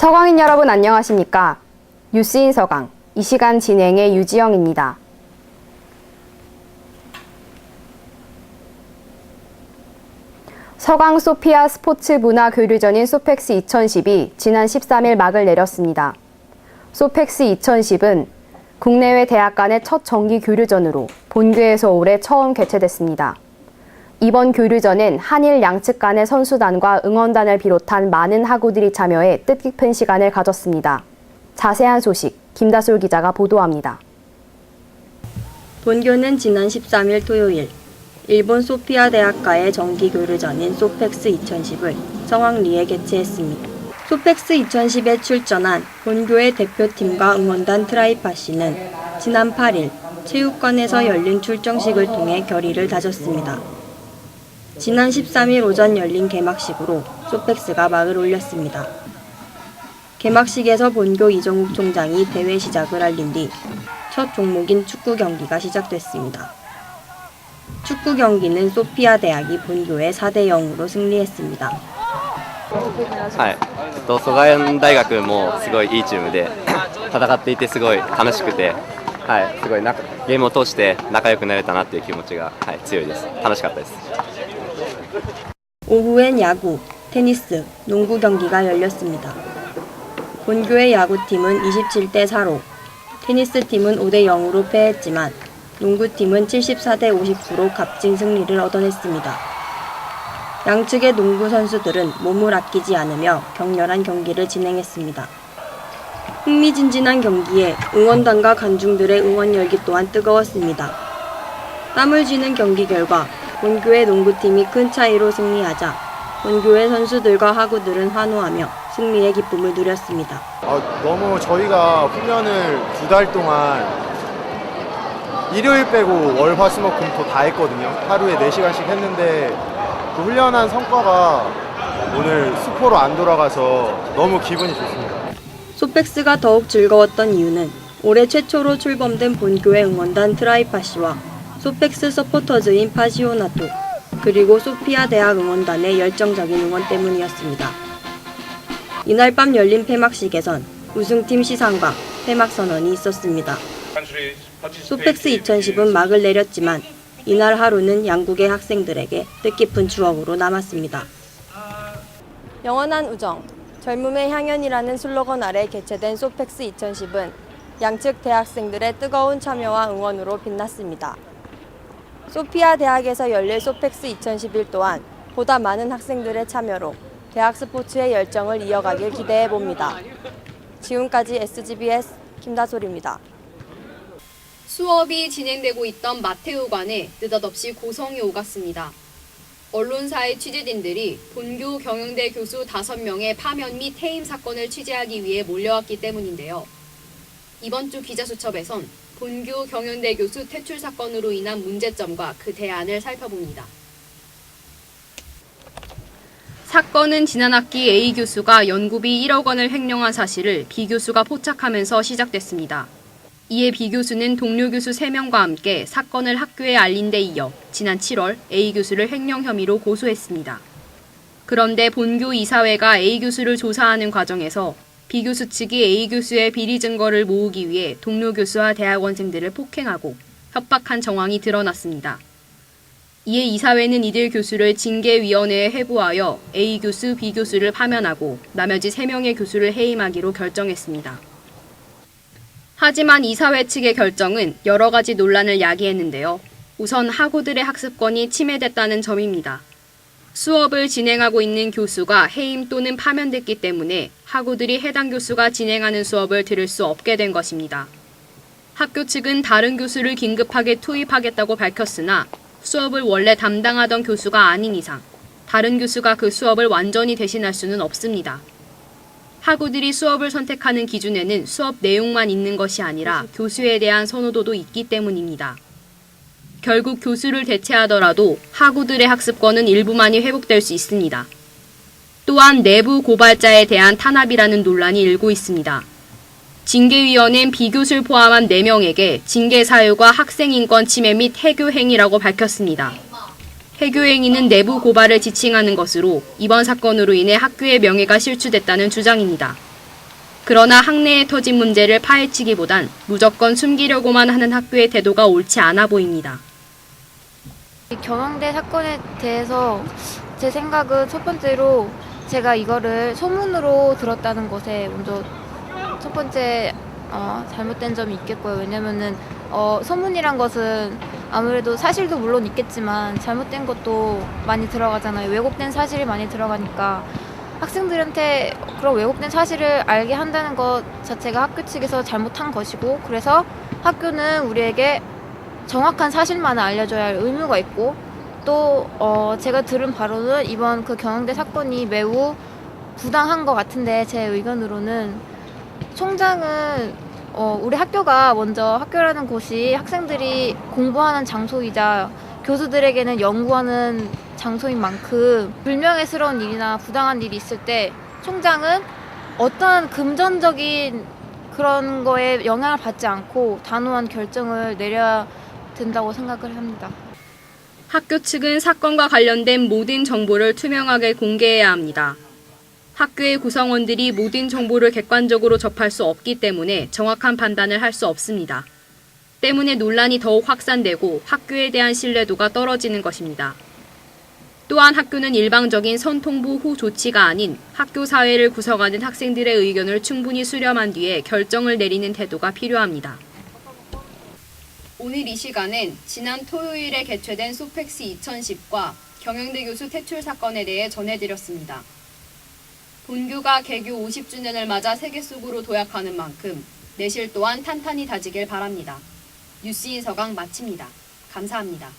서강인 여러분 안녕하십니까? 뉴스인 서강, 이 시간 진행의 유지영입니다. 서강 소피아 스포츠 문화 교류전인 소펙스 2010이 지난 13일 막을 내렸습니다. 소펙스 2010은 국내외 대학 간의 첫 정기 교류전으로 본교에서 올해 처음 개최됐습니다. 이번 교류전은 한일 양측 간의 선수단과 응원단을 비롯한 많은 학우들이 참여해 뜻깊은 시간을 가졌습니다. 자세한 소식 김다솔 기자가 보도합니다. 본교는 지난 13일 토요일 일본 소피아 대학과의 정기 교류전인 소펙스 2010을 성황리에 개최했습니다. 소펙스 2010에 출전한 본교의 대표팀과 응원단 트라이파시는 지난 8일 체육관에서 열린 출정식을 통해 결의를 다졌습니다. 지난 13일 오전 열린 개막식으로 소펙스가 막을 올렸습니다. 개막식에서 본교 이정욱 총장이 대회 시작을 알린 뒤 첫 종목인 축구 경기가 시작됐습니다. 축구 경기는 소피아 대학이 본교에 4대 0으로 승리했습니다. はい、蘇我大学もすごいいいチームで戦っていてすごい楽しくて、すごいゲームを通して仲良くなれたなっていう気持ちが、強いです。楽しかったです。 오후엔 야구, 테니스, 농구 경기가 열렸습니다. 본교의 야구팀은 27대 4로, 테니스팀은 5대 0으로 패했지만 농구팀은 74대 59로 값진 승리를 얻어냈습니다. 양측의 농구 선수들은 몸을 아끼지 않으며 격렬한 경기를 진행했습니다. 흥미진진한 경기에 응원단과 관중들의 응원 열기 또한 뜨거웠습니다. 땀을 쥐는 경기 결과 본교의 농구팀이 큰 차이로 승리하자 본교의 선수들과 학우들은 환호하며 승리의 기쁨을 누렸습니다. 너무 저희가 훈련을 2달 동안 일요일 빼고 월, 화, 수, 목, 금, 토 다 했거든요. 하루에 4시간씩 했는데 그 훈련한 성과가 오늘 수포로 안 돌아가서 너무 기분이 좋습니다. 소펙스가 더욱 즐거웠던 이유는 올해 최초로 출범된 본교의 응원단 트라이파시와 소펙스 서포터즈인 파시오나토 그리고 소피아 대학 응원단의 열정적인 응원 때문이었습니다. 이날 밤 열린 폐막식에선 우승팀 시상과 폐막 선언이 있었습니다. 소펙스 2010은 막을 내렸지만 이날 하루는 양국의 학생들에게 뜻깊은 추억으로 남았습니다. 영원한 우정, 젊음의 향연이라는 슬로건 아래 개최된 소펙스 2010은 양측 대학생들의 뜨거운 참여와 응원으로 빛났습니다. 소피아 대학에서 열릴 소펙스 2011 또한 보다 많은 학생들의 참여로 대학 스포츠의 열정을 이어가길 기대해봅니다. 지금까지 SGBS 김다솔입니다. 수업이 진행되고 있던 마테우관에 느닷없이 고성이 오갔습니다. 언론사의 취재진들이 본교 경영대 교수 5명의 파면 및 해임 사건을 취재하기 위해 몰려왔기 때문인데요. 이번 주 기자수첩에선 본교 경영대 교수 퇴출 사건으로 인한 문제점과 그 대안을 살펴봅니다. 사건은 지난 학기 A 교수가 연구비 1억 원을 횡령한 사실을 B 교수가 포착하면서 시작됐습니다. 이에 B 교수는 동료 교수 3명과 함께 사건을 학교에 알린 데 이어 지난 7월 A 교수를 횡령 혐의로 고소했습니다. 그런데 본교 이사회가 A 교수를 조사하는 과정에서 B 교수 측이 A 교수의 비리 증거를 모으기 위해 동료 교수와 대학원생들을 폭행하고 협박한 정황이 드러났습니다. 이에 이사회는 이들 교수를 징계위원회에 회부하여 A 교수, B 교수를 파면하고 나머지 3명의 교수를 해임하기로 결정했습니다. 하지만 이사회 측의 결정은 여러 가지 논란을 야기했는데요. 우선 학우들의 학습권이 침해됐다는 점입니다. 수업을 진행하고 있는 교수가 해임 또는 파면됐기 때문에 학우들이 해당 교수가 진행하는 수업을 들을 수 없게 된 것입니다. 학교 측은 다른 교수를 긴급하게 투입하겠다고 밝혔으나 수업을 원래 담당하던 교수가 아닌 이상 다른 교수가 그 수업을 완전히 대신할 수는 없습니다. 학우들이 수업을 선택하는 기준에는 수업 내용만 있는 것이 아니라 교수에 대한 선호도도 있기 때문입니다. 결국 교수를 대체하더라도 학우들의 학습권은 일부만이 회복될 수 있습니다. 또한 내부 고발자에 대한 탄압이라는 논란이 일고 있습니다. 징계위원회는 비교수를 포함한 4명에게 징계 사유가 학생인권 침해 및 해교 행위라고 밝혔습니다. 해교 행위는 내부 고발을 지칭하는 것으로 이번 사건으로 인해 학교의 명예가 실추됐다는 주장입니다. 그러나 학내에 터진 문제를 파헤치기보단 무조건 숨기려고만 하는 학교의 태도가 옳지 않아 보입니다. 경영대 사건에 대해서 제 생각은 첫 번째로 제가 이거를 소문으로 들었다는 것에 먼저 첫 번째 잘못된 점이 있겠고요. 왜냐면은 소문이란 것은 아무래도 사실도 물론 있겠지만 잘못된 것도 많이 들어가잖아요. 왜곡된 사실이 많이 들어가니까 학생들한테 그런 왜곡된 사실을 알게 한다는 것 자체가 학교 측에서 잘못한 것이고, 그래서 학교는 우리에게 정확한 사실만 알려줘야 할 의무가 있고, 또 제가 들은 바로는 이번 그 경영대 사건이 매우 부당한 것 같은데, 제 의견으로는 총장은 우리 학교가 먼저, 학교라는 곳이 학생들이 공부하는 장소이자 교수들에게는 연구하는 장소인 만큼 불명예스러운 일이나 부당한 일이 있을 때 총장은 어떠한 금전적인 그런 거에 영향을 받지 않고 단호한 결정을 내려야 된다고 생각을 합니다. 학교 측은 사건과 관련된 모든 정보를 투명하게 공개해야 합니다. 학교의 구성원들이 모든 정보를 객관적으로 접할 수 없기 때문에 정확한 판단을 할 수 없습니다. 때문에 논란이 더욱 확산되고 학교에 대한 신뢰도가 떨어지는 것입니다. 또한 학교는 일방적인 선통부 후 조치가 아닌 학교 사회를 구성하는 학생들의 의견을 충분히 수렴한 뒤에 결정을 내리는 태도가 필요합니다. 오늘 이 시간은 지난 토요일에 개최된 소펙스 2010과 경영대 교수 퇴출 사건에 대해 전해드렸습니다. 본교가 개교 50주년을 맞아 세계 속으로 도약하는 만큼 내실 또한 탄탄히 다지길 바랍니다. 뉴스인 서강 마칩니다. 감사합니다.